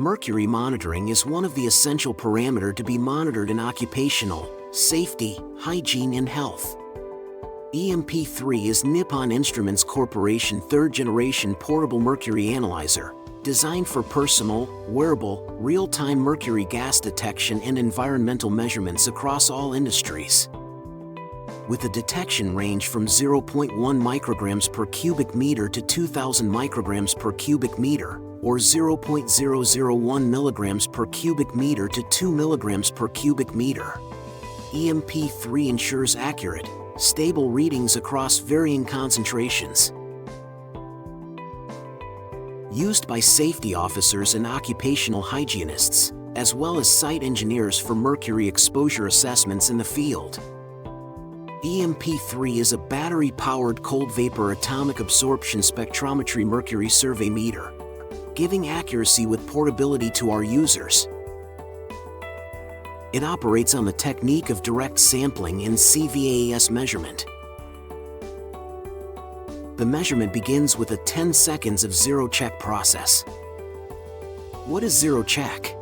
Mercury monitoring is one of the essential parameters to be monitored in occupational safety, hygiene, and health. EMP-3 is Nippon Instruments Corporation third-generation portable mercury analyzer, designed for personal, wearable, real-time mercury gas detection and environmental measurements across all industries. With a detection range from 0.1 micrograms per cubic meter to 2,000 micrograms per cubic meter, or 0.001 milligrams per cubic meter to 2 milligrams per cubic meter. EMP-3 ensures accurate, stable readings across varying concentrations. Used by safety officers and occupational hygienists, as well as site engineers for mercury exposure assessments in the field. EMP-3 is a battery-powered cold vapor atomic absorption spectrometry mercury survey meter, giving accuracy with portability to our users. It operates on the technique of direct sampling and CVAS measurement. The measurement begins with a 10 seconds of zero check process. What is zero check?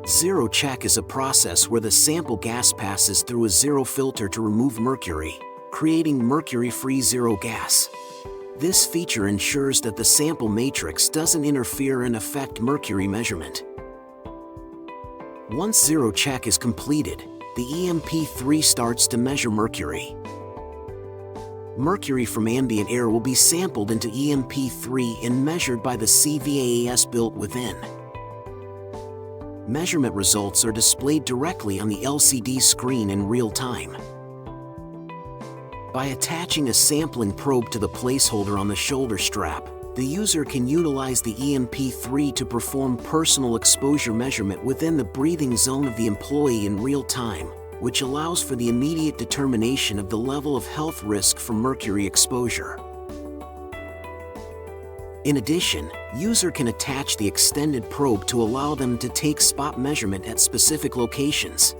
Zero check is a process where the sample gas passes through a zero filter to remove mercury, creating mercury-free zero gas. This feature ensures that the sample matrix doesn't interfere and affect mercury measurement. Once zero check is completed, the EMP-3 starts to measure mercury. Mercury from ambient air will be sampled into EMP-3 and measured by the CVAS built within. Measurement results are displayed directly on the LCD screen in real time. By attaching a sampling probe to the placeholder on the shoulder strap, the user can utilize the EMP-3 to perform personal exposure measurement within the breathing zone of the employee in real time, which allows for the immediate determination of the level of health risk from mercury exposure. In addition, user can attach the extended probe to allow them to take spot measurement at specific locations.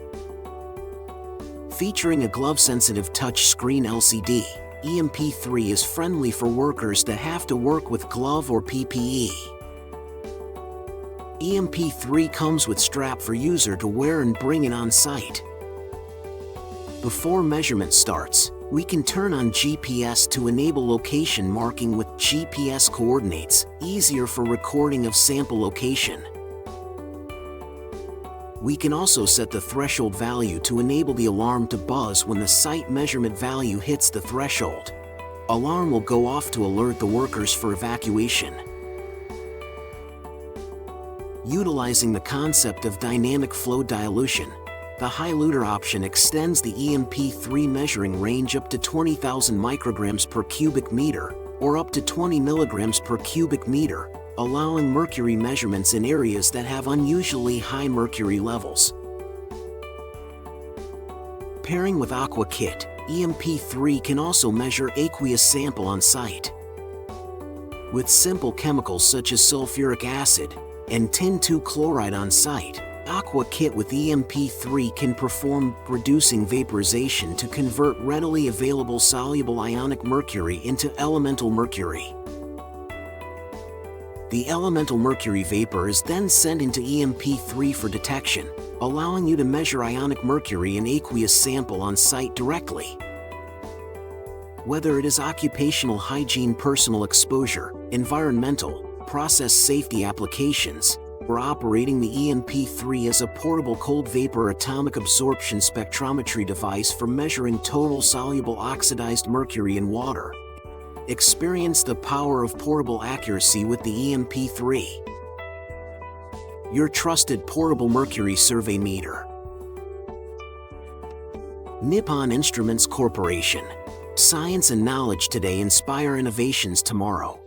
Featuring a glove-sensitive touch-screen LCD, EMP-3 is friendly for workers that have to work with glove or PPE. EMP-3 comes with strap for user to wear and bring it on site. Before measurement starts, we can turn on GPS to enable location marking with GPS coordinates, easier for recording of sample location. We can also set the threshold value to enable the alarm to buzz when the site measurement value hits the threshold. Alarm will go off to alert the workers for evacuation. Utilizing the concept of dynamic flow dilution, the high-luter option extends the EMP-3 measuring range up to 20,000 micrograms per cubic meter, or up to 20 milligrams per cubic meter, allowing mercury measurements in areas that have unusually high mercury levels. Pairing with AQUA Kit, EMP-3 can also measure aqueous sample on site. With simple chemicals such as sulfuric acid and tin 2 chloride on site, AQUA Kit with EMP-3 can perform reducing vaporization to convert readily available soluble ionic mercury into elemental mercury. The elemental mercury vapor is then sent into EMP-3 for detection, allowing you to measure ionic mercury in aqueous sample on site directly. Whether it is occupational hygiene, personal exposure, environmental, process safety applications, or operating the EMP-3 as a portable cold vapor atomic absorption spectrometry device for measuring total soluble oxidized mercury in water, experience the power of portable accuracy with the EMP-3. Your trusted portable mercury survey meter. Nippon Instruments Corporation. Science and knowledge today inspire innovations tomorrow.